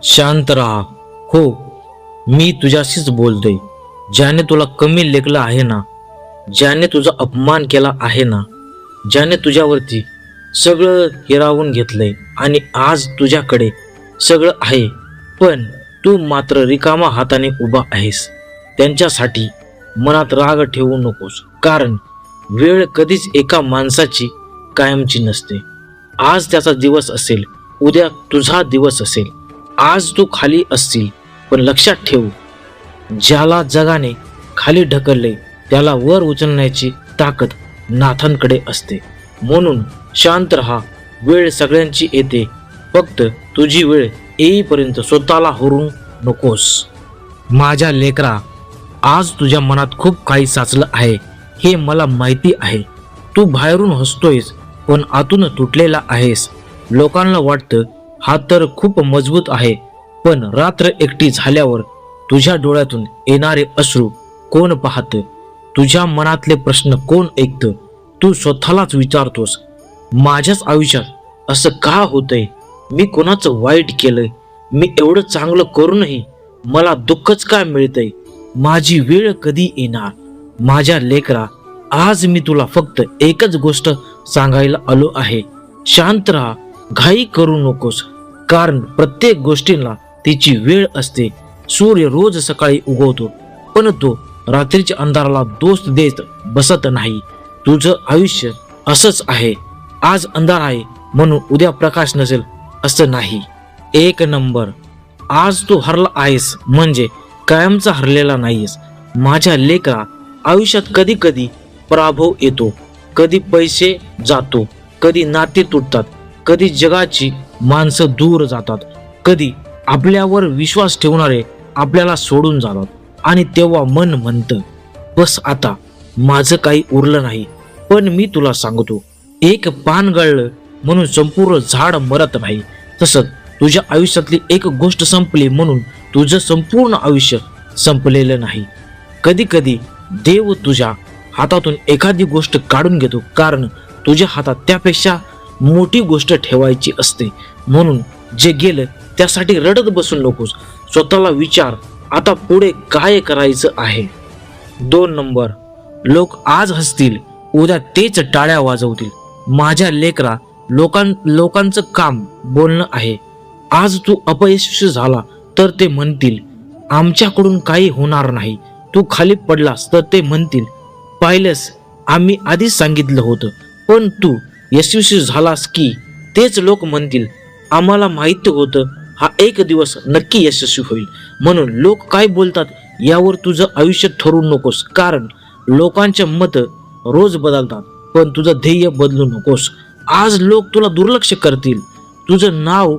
शांत राहा. हो, मी तुझ्याशीच बोलतोय. ज्याने तुला कमी लेखलं आहे ना, ज्याने तुझा अपमान केला आहे ना, ज्याने तुझ्यावरती सगळं हिरावून घेतलंय आणि आज तुझ्याकडे सगळं आहे, पण तू मात्र रिकामा हाताने उभा आहेस. त्यांच्यासाठी मनात राग ठेवू नकोस, कारण वेळ कधीच एका माणसाची कायमची नसते. आज त्याचा दिवस असेल, उद्या तुझा दिवस असेल. आज तू खाली असशील, पण लक्षात ठेव, ज्याला जगाने खाली ढकलले त्याला वर उचलण्याची ताकद नाथांकडे असते. म्हणून शांत राहा. वेळ सगळ्यांची येते, फक्त तुझी वेळ येईपर्यंत स्वतःला हरू नकोस. माझ्या लेकरा, आज तुझ्या मनात खूप काही साचलं आहे, हे मला माहिती आहे. तू बाहेरून हसतोयस, पण आतून तुटलेला आहेस. लोकांना वाटतं हा तर खूप मजबूत आहे, पण रात्र एकटी झाल्यावर तुझ्या डोळ्यातून येणारे अश्रू कोण पाहतं? तुझ्या मनातले प्रश्न कोण ऐकतं? तू स्वतःलाच विचारतोस, माझ्याच आयुष्यात असं का होतंय? मी कोणाचं वाईट केलंय? मी एवढं चांगलं करूनही मला दुःखच काय मिळतंय? माझी वेळ कधी येणार? माझ्या लेकरा, आज मी तुला फक्त एकच गोष्ट सांगायला आलो आहे. शांत राहा, घाई करू नकोस, कारण प्रत्येक गोष्टीला तिची वेळ असते. सूर्य रोज सकाळी उगवतो, पण तो रात्रीच्या अंधाराला दोष देत बसत नाही. तुझं आयुष्य असंच आहे. आज अंधार आहे म्हणून उद्या प्रकाश नसेल असं नाही. एक नंबर, आज तू हरला आहेस म्हणजे कायमचा हरलेला नाहीस. माझ्या लेकरा, आयुष्यात कधी कधी पराभव येतो, कधी पैसे जातो, कधी नाते तुटतात, कधी जगाची माणसं दूर जातात, कधी आपल्यावर विश्वास ठेवणारे आपल्याला सोडून जातात. आणि तेव्हा मन म्हणतं, बस आता माझं काही उरलं नाही. पण मी तुला सांगतो, एक पान गळलं म्हणून संपूर्ण झाड मरत नाही. तसंच तुझ्या आयुष्यातली एक गोष्ट संपली म्हणून तुझं संपूर्ण आयुष्य संपलेलं नाही. कधी कधी देव तुझ्या हातातून एखादी गोष्ट काढून घेतो, कारण तुझ्या हातात त्यापेक्षा मोठी गोष्ट ठेवायची असते. म्हणून जे गेलं त्यासाठी रडत बसू नकोस. स्वतःला विचार, आता पुढे काय करायचं आहे. 2 नंबर, लोक आज हसतील, उद्या तेच टाळ्या वाजवतील. माझ्या लेकरा, लोकांचं काम बोलणं आहे. आज तू अपयशस्वी झाला तर ते म्हणतील, आमच्याकडून काही होणार नाही. तू खाली पडलास तर ते म्हणतील, पाहिलंस, आम्ही आधीच सांगितलं होतं. पण तू यशस्वी झालास की तेच लोक म्हणतील, आम्हाला माहिती होतं हा एक दिवस नक्की यशस्वी होईल. म्हणून लोक काय बोलतात यावर तुझं आयुष्य ठरवू नकोस, कारण लोकांचे मत रोज बदलतात, पण तुझं ध्येय बदलू नकोस. आज लोक तुला दुर्लक्ष करतील, तुझं नाव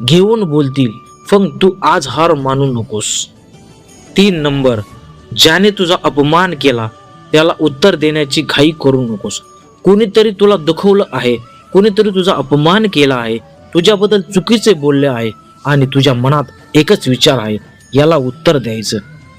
घेऊन बोलतील, पण तू आज हार मानू नकोस. 3 नंबर, ज्याने तुझा अपमान केला त्याला उत्तर देण्याची घाई करू नकोस. कोणीतरी तुला दुखवलं आहे, कोणीतरी तुझा अपमान केला आहे, तुझ्याबद्दल चुकीचे बोलले आहे आणि तुझ्या मनात एकच विचार आहे, याला उत्तर द्यायचं.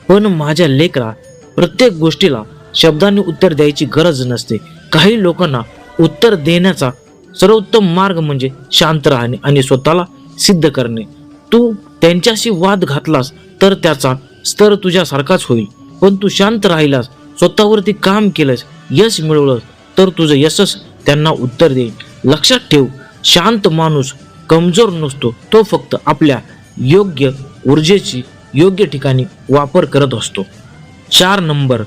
पण माझ्या लेकरा, प्रत्येक गोष्टीला शब्दांनी उत्तर द्यायची गरज नसते. काही लोकांना उत्तर देण्याचा सर्वोत्तम मार्ग म्हणजे शांत राहणे आणि स्वतःला सिद्ध करणे. तू त्यांच्याशी वाद घातलास तर त्याचा स्तर तुझ्यासारखाच होईल, पण तू शांत राहिलास, स्वतःवरती काम केलंस, यश मिळवलंस तर तुझं यशच त्यांना उत्तर देईल. लक्षात ठेव, शांत माणूस कमजोर नसतो, तो फक्त आपल्या योग्य ऊर्जेची योग्य ठिकाणी वापर करत असतो. 4 नंबर,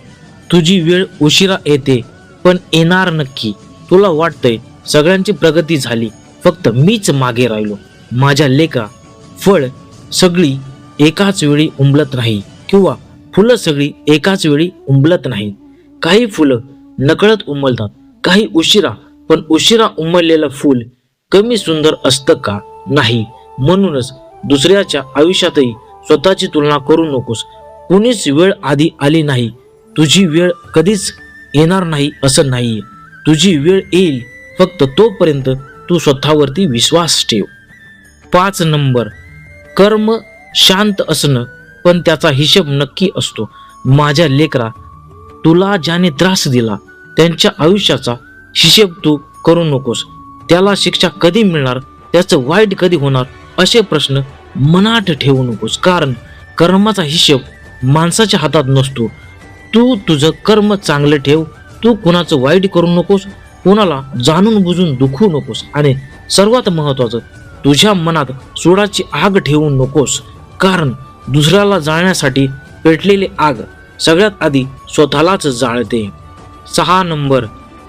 तुझी वेळ उशिरा येते पण येणार नक्की. तुला वाटतंय सगळ्यांची प्रगती झाली, फक्त मीच मागे राहिलो. माझ्या लेका, फळ सगळी एकाच वेळी उमलत नाही किंवा फुलं सगळी एकाच वेळी उमलत नाही. काही फुलं नकळत उमलतात, काही उशिरा, पण उशिरा उमललेलं फूल कमी सुंदर असतं का? नाही. म्हणूनच दुसऱ्याच्या आयुष्यातही स्वतःची तुलना करू नकोस. कुणीच वेळ आधी आली नाही, तुझी वेळ कधीच येणार नाही असं नाहीये. तुझी वेळ येईल, फक्त तोपर्यंत तू स्वतःवरती विश्वास ठेव. 5 नंबर, कर्म शांत असणं पण त्याचा हिशोब नक्की असतो. माझ्या लेकरा, तुला ज्याने त्रास दिला त्यांच्या आयुष्याचा हिशेब तू करू नकोस. त्याला शिक्षा कधी मिळणार, त्याचं वाईट कधी होणार, असे प्रश्न मनात ठेवू नकोस, कारण कर्माचा हिशोब माणसाच्या हातात नसतो. तू तुझं कर्म चांगलं ठेव. तू कुणाचं वाईट करू नकोस, कोणाला जाणून बुजून दुखवू नकोस, आणि सर्वात महत्वाचं, तुझ्या मनात सोडाची आग ठेवू नकोस, कारण दुसऱ्याला जाळण्यासाठी पेटलेली आग सगळ्यात आधी स्वतःलाच जाळते. 6 नंबर,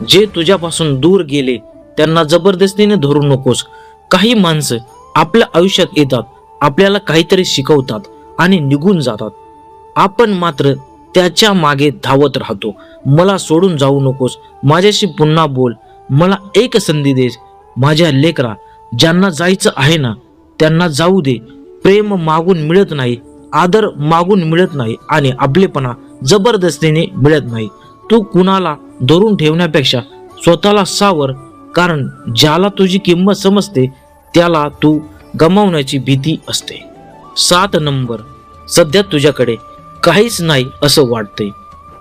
जे तुझ्यापासून दूर गेले त्यांना जबरदस्तीने धरू नकोस. काही माणसं आपल्या आयुष्यात येतात, आपल्याला काहीतरी शिकवतात आणि निघून जातात. आपण मात्र त्याच्या मागे धावत राहतो. मला सोडून जाऊ नकोस, माझ्याशी पुन्हा बोल, मला एक संधी दे. माझ्या लेकरा, ज्यांना जायचं आहे ना त्यांना जाऊ दे. प्रेम मागून मिळत नाही, आदर मागून मिळत नाही, आणि आपलेपणा जबरदस्तीने मिळत नाही. तू कुणाला धरून ठेवण्यापेक्षा स्वतःला सावर, कारण ज्याला तुझी किंमत समजते त्याला तू गमावण्याची भीती असते. 7 नंबर, सध्या तुझ्याकडे काहीच नाही असं वाटतंय.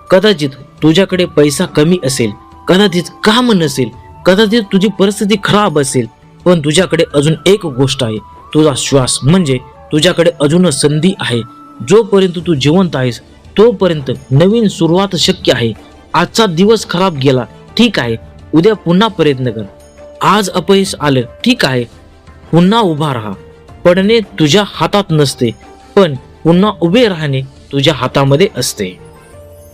कदाचित तुझ्याकडे पैसा कमी असेल, कदाचित काम नसेल, कदाचित तुझी परिस्थिती खराब असेल, पण तुझ्याकडे अजून एक गोष्ट आहे, तुझा श्वास. म्हणजे तुझ्याकडे अजून संधी आहे. जोपर्यंत तू जिवंत आहेस तोपर्यंत नवीन सुरुवात शक्य आहे. आजचा दिवस खराब गेला, ठीक आहे, उद्या पुन्हा प्रयत्न कर. आज अपयश आलं, ठीक आहे, पुन्हा उभा राहा. पडणे तुझ्या हातात नसते, पण पुन्हा उभे राहणे तुझ्या हातामध्ये असते.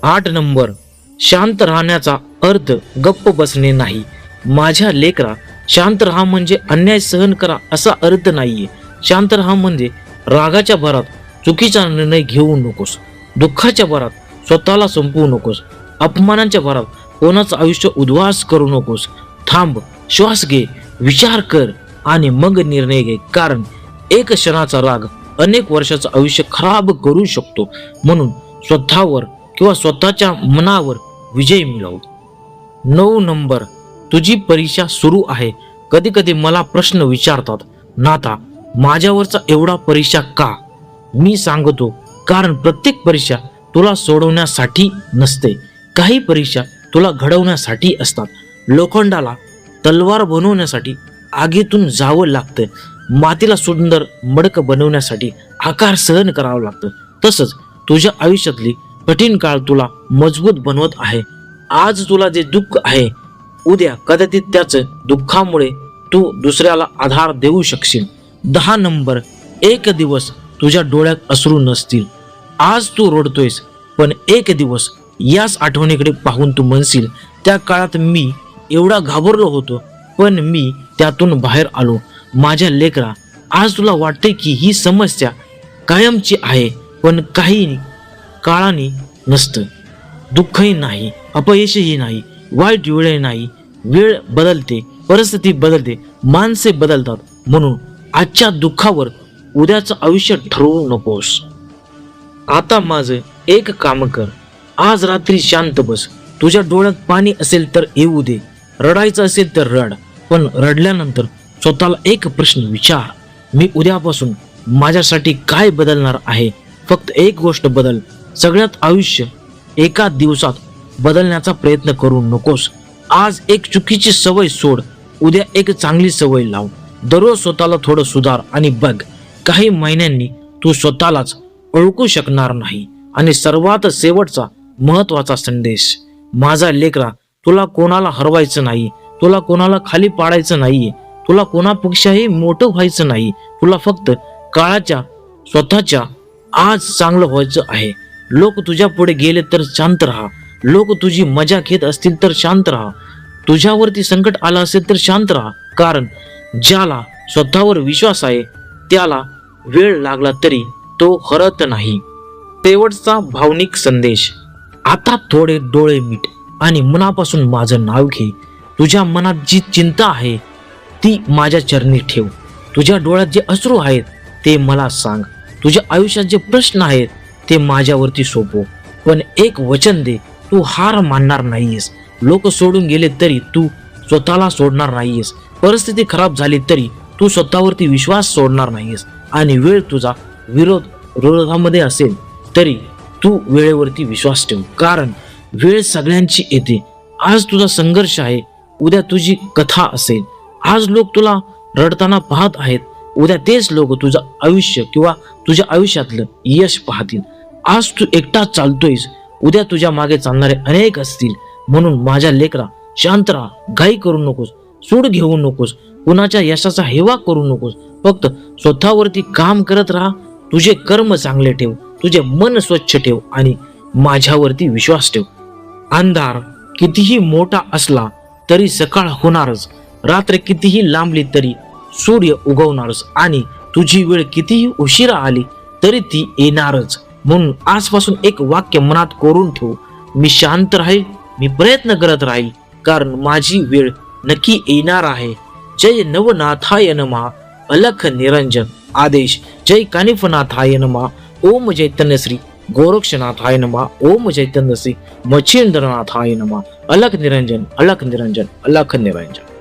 8 नंबर, शांत राहण्याचा अर्थ गप्प बसणे नाही. माझ्या लेकरा, शांत राहा म्हणजे अन्याय सहन करा असा अर्थ नाहीये. शांत राहा म्हणजे रागाच्या भरात चुकीचा निर्णय घेऊ नकोस, दुःखाच्या भरात स्वतःला संपवू नकोस, अपमानाच्या भरात कोणाचं आयुष्य उद्ध्वस्त करू नकोस. थांब, श्वास घे, विचार कर आणि मग निर्णय घे, कारण एक क्षणाचा राग अनेक वर्षाचं आयुष्य खराब करू शकतो. म्हणून स्वतःवर किंवा स्वतःच्या मनावर विजय मिळव. 9 नंबर, तुझी परीक्षा सुरू आहे. कधी कधी मला प्रश्न विचारतात, नाथा, माझ्यावरचा एवढा परीक्षा का? मी सांगतो, कारण प्रत्येक परीक्षा तुला सोडवण्यासाठी नसते. काही परीक्षा तुला घडवण्यासाठी असतात. लोखंडाला तलवार बनवण्यासाठी आगीतून जावं लागतं. मातीला सुंदर मडक बनवण्यासाठी आकार सहन करावा लागतं. तसंच तुझ्या आयुष्यातली कठीण काळ तुला मजबूत बनवत आहे. आज तुला जे दुःख आहे, उद्या कदाचित त्याच दुःखामुळे तू दुसऱ्याला आधार देऊ शकशील. 10 नंबर, एक दिवस तुझ्या डोळ्यात अश्रू नसतील. आज तू रडतोयस, पण एक दिवस याच आठवणीकडे पाहून तू म्हणशील, त्या काळात मी एवढा घाबरलो होतो, पण मी त्यातून बाहेर आलो. माझ्या लेकरा, आज तुला वाटते की ही समस्या कायमची आहे, पण काही काळाने नसतं. दुःखही नाही, अपयशही नाही, वाईट वेळ नाही. वेळ बदलते, परिस्थिती बदलते, माणसे बदलतात. म्हणून आजच्या दुःखावर उद्याचं आयुष्य ठरवू नकोस. आता माझं एक काम कर, आज रात्री शांत बस. तुझ्या डोळ्यात पाणी असेल तर येऊ दे, रडायचं असेल तर रड, पण रडल्यानंतर स्वतःला एक प्रश्न विचार, मी उद्यापासून माझ्यासाठी काय बदलणार आहे? फक्त एक गोष्ट बदल. सगळ्यात आयुष्य एका दिवसात बदलण्याचा प्रयत्न करू नकोस. आज एक चुकीची सवय सोड, उद्या एक चांगली सवय लाव. दररोज स्वतःला थोडं सुधार आणि बघ, काही महिन्यांनी तू स्वतःलाच ओळखू शकणार नाही. आणि सर्वात शेवटचा महत्वाचा संदेश, माझा लेकरा, तुला कोणाला हरवायचं नाही, तुला कोणाला खाली पाडायचं नाहीये, तुला कोणापेक्षाही मोठं व्हायचं नाही. तुला फक्त काळाच्या स्वतःच्या आज चांगलं व्हायचं आहे. लोक तुझ्या पुढे गेले तर शांत राहा, लोक तुझी मजा घेत असतील तर शांत राहा, तुझ्यावरती संकट आलं असेल तर शांत राहा, कारण ज्याला स्वतःवर विश्वास आहे त्याला वेळ लागला तरी तो हरत नाही. शेवटचा भावनिक संदेश, आता थोडे डोळे मीट आणि मनापासून माझं नाव घे. तुझ्या मनात जी चिंता आहे ती माझ्या चरणी ठेव. तुझ्या डोळ्यात जे अश्रू आहेत ते मला सांग. तुझ्या आयुष्यात जे प्रश्न आहेत ते माझ्यावरती सोपव. पण एक वचन दे, तू हार मानणार नाहीयेस. लोक सोडून गेले तरी तू स्वतःला सोडणार नाहीयेस. परिस्थिती खराब झाली तरी तू स्वतःवरती विश्वास सोडणार नाहीयेस. आणि वेळ तुझा विरोधामध्ये असेल तरी तू वेळेवरती विश्वास ठेव, कारण वेळ सगळ्यांची येते. आज तुझा संघर्ष आहे, उद्या तुझी कथा असेल. आज लोक तुला रडताना पाहत आहेत, उद्या तेच लोक तुझं आयुष्य किंवा तुझ्या आयुष्यातलं यश पाहतील. आज तू एकटाच चालतोयस, उद्या तुझ्या मागे चालणारे अनेक असतील. म्हणून माझ्या लेकरा, शांत राहा, घाई करू नकोस, सूड घेऊ नकोस, कुणाच्या यशाचा हेवा करू नकोस. फक्त स्वतःवरती काम करत राहा. तुझे कर्म चांगले ठेव, तुझे मन स्वच्छ ठेव आणि माझ्यावरती विश्वास ठेव. अंधार कितीही मोठा असला तरी सकाळ होणारच, रात्र कितीही लांबली तरी सूर्य उगवणारच आणि तुझी वेळ कितीही उशिरा आली तरी ती येणारच. म्हणून आजपासून एक वाक्य मनात कोरून ठेव, मी शांत राहील, मी प्रयत्न करत राहील, कारण माझी वेळ नक्की येणार आहे. जय नवनाथाय नमः. अलख निरंजन आदेश. जय कानिफनाथाय नमः. ओम चैतन्य श्री गोरक्षनाथाय नमः. ओम चैतन्य श्री मच्छिंद्रनाथाय नमः. अलख निरंजन, अलख निरंजन, अलख निरंजन.